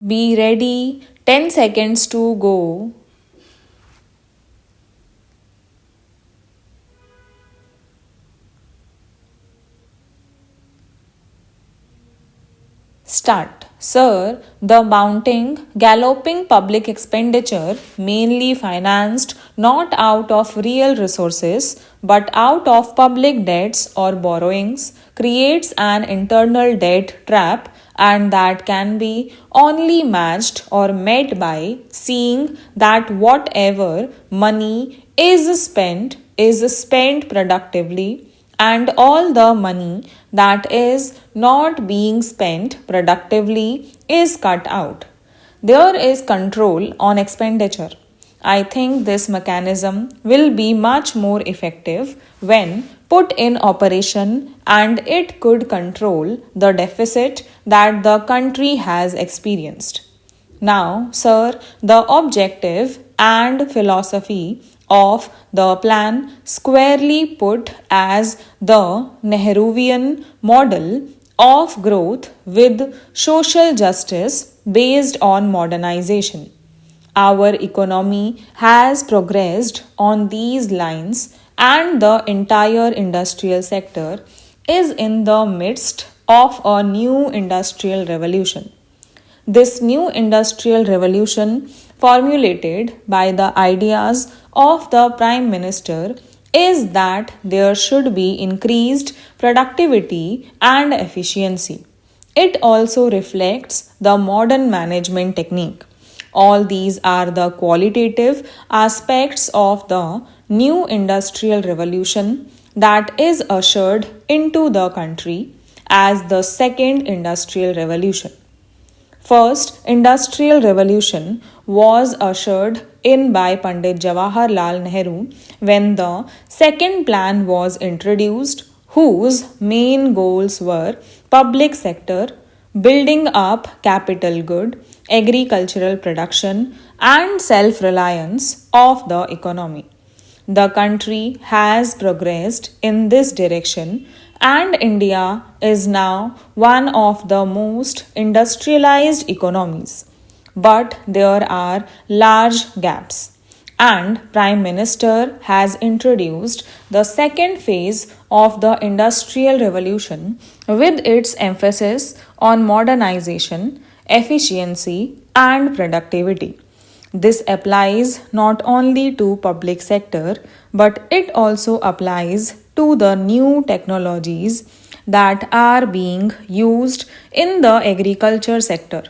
Be ready, 10 seconds to go. Start. Sir, the mounting, galloping public expenditure, mainly financed not out of real resources but out of public debts or borrowings, creates an internal debt trap, and that can be only matched or met by seeing that whatever money is spent productively, and all the money that is not being spent productively is cut out. There is control on expenditure. I think this mechanism will be much more effective when put in operation, and it could control the deficit that the country has experienced. Now, sir, the objective and philosophy of the plan squarely put as the Nehruvian model of growth with social justice based on modernization. Our economy has progressed on these lines, and the entire industrial sector is in the midst of a new industrial revolution. This new industrial revolution, formulated by the ideas of the Prime Minister, is that there should be increased productivity and efficiency. It also reflects the modern management technique. All these are the qualitative aspects of the new industrial revolution that is ushered into the country as the second industrial revolution. First industrial revolution was ushered in by Pandit Jawaharlal Nehru when the second plan was introduced, whose main goals were public sector, building up capital good, agricultural production, and self-reliance of the economy. The country has progressed in this direction, and India is now one of the most industrialized economies. But there are large gaps, and Prime Minister has introduced the second phase of the industrial revolution with its emphasis on modernization, efficiency, and productivity. This applies not only to public sector, but it also applies to the new technologies that are being used in the agriculture sector.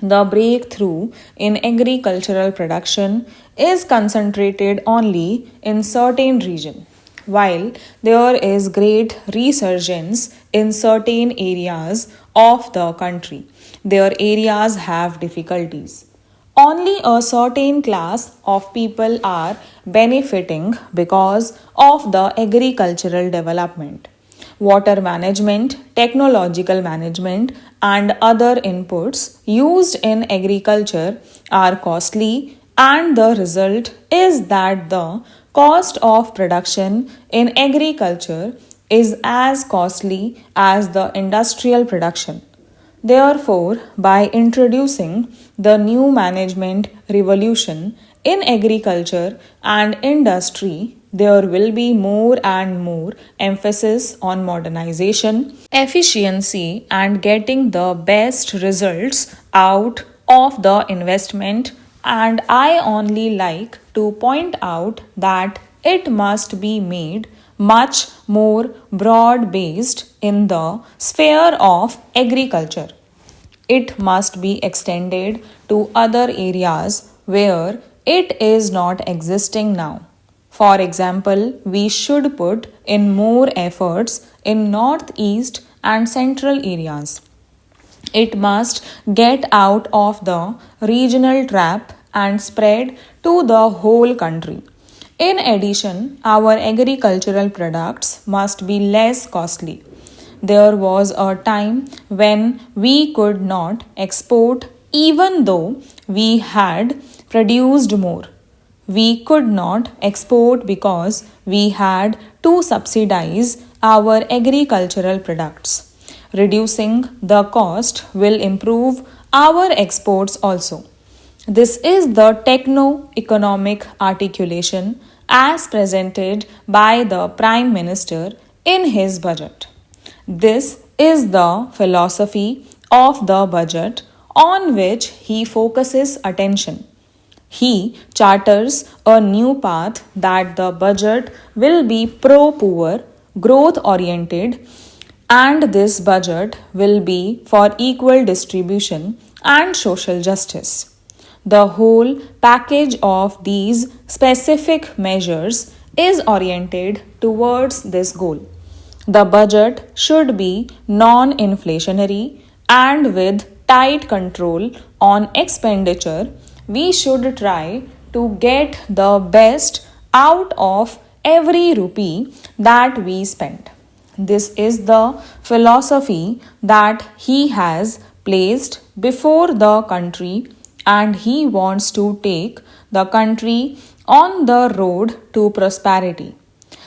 The breakthrough in agricultural production is concentrated only in certain regions, while there is great resurgence in certain areas of the country. Their areas have difficulties. Only a certain class of people are benefiting because of the agricultural development. Water management, technological management, and other inputs used in agriculture are costly, and the result is that the cost of production in agriculture is as costly as the industrial production. Therefore, by introducing the new management revolution in agriculture and industry, there will be more and more emphasis on modernization, efficiency, and getting the best results out of the investment. And I only like to point out that it must be made much more broad based in the sphere of agriculture. It must be extended to other areas where it is not existing now. For example, we should put in more efforts in northeast and central areas. It must get out of the regional trap and spread to the whole country. In addition, our agricultural products must be less costly. There was a time when we could not export even though we had produced more. We could not export because we had to subsidize our agricultural products. Reducing the cost will improve our exports also. This is the techno-economic articulation as presented by the Prime Minister in his budget. This is the philosophy of the budget on which he focuses attention. He charters a new path that the budget will be pro-poor, growth-oriented, and this budget will be for equal distribution and social justice. The whole package of these specific measures is oriented towards this goal. The budget should be non inflationary and with tight control on expenditure. We should try to get the best out of every rupee that we spend. This is the philosophy that he has placed before the country, and he wants to take the country on the road to prosperity.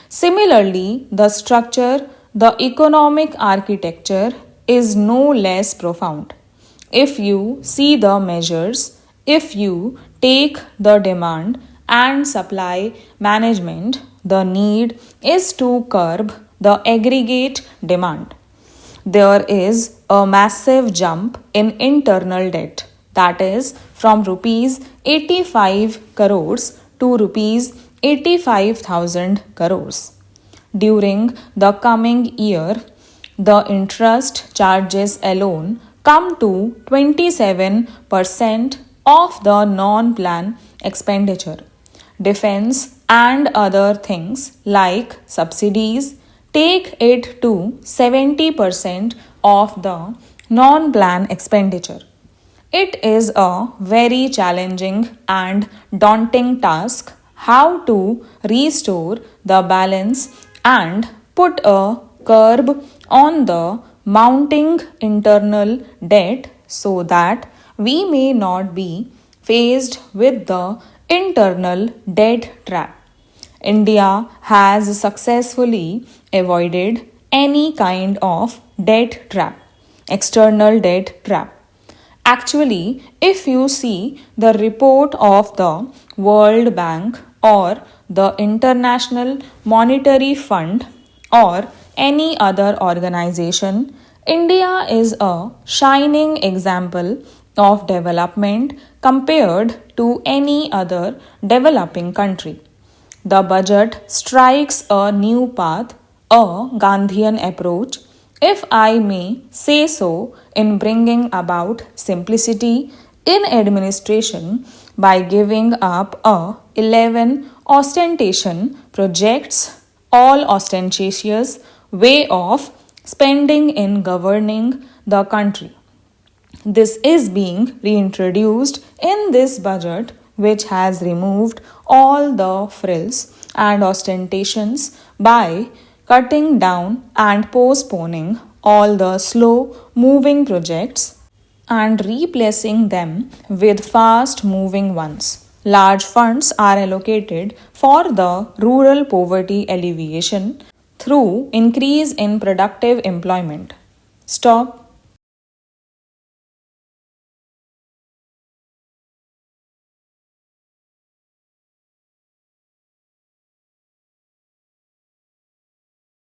Similarly, the structure, the economic architecture is no less profound. If you see the measures, if you take the demand and supply management, the need is to curb the aggregate demand. There is a massive jump in internal debt, that is from rupees 85 crores to rupees 85,000 crores. During the coming year, the interest charges alone come to 27% of the non-plan expenditure. Defense and other things like subsidies take it to 70% of the non-plan expenditure. It is a very challenging and daunting task how to restore the balance and put a curb on the mounting internal debt so that we may not be faced with the internal debt trap. India has successfully avoided any kind of debt trap, external debt trap. Actually, if you see the report of the World Bank or the International Monetary Fund or any other organization, India is a shining example of development compared to any other developing country. The budget strikes a new path, a Gandhian approach, if I may say so, in bringing about simplicity in administration by giving up a 11 ostentation projects all ostentatious way of spending in governing the country. This is being reintroduced in this budget, which has removed all the frills and ostentations by cutting down and postponing all the slow moving projects and replacing them with fast moving ones. Large funds are allocated for the rural poverty alleviation through increase in productive employment. Stop.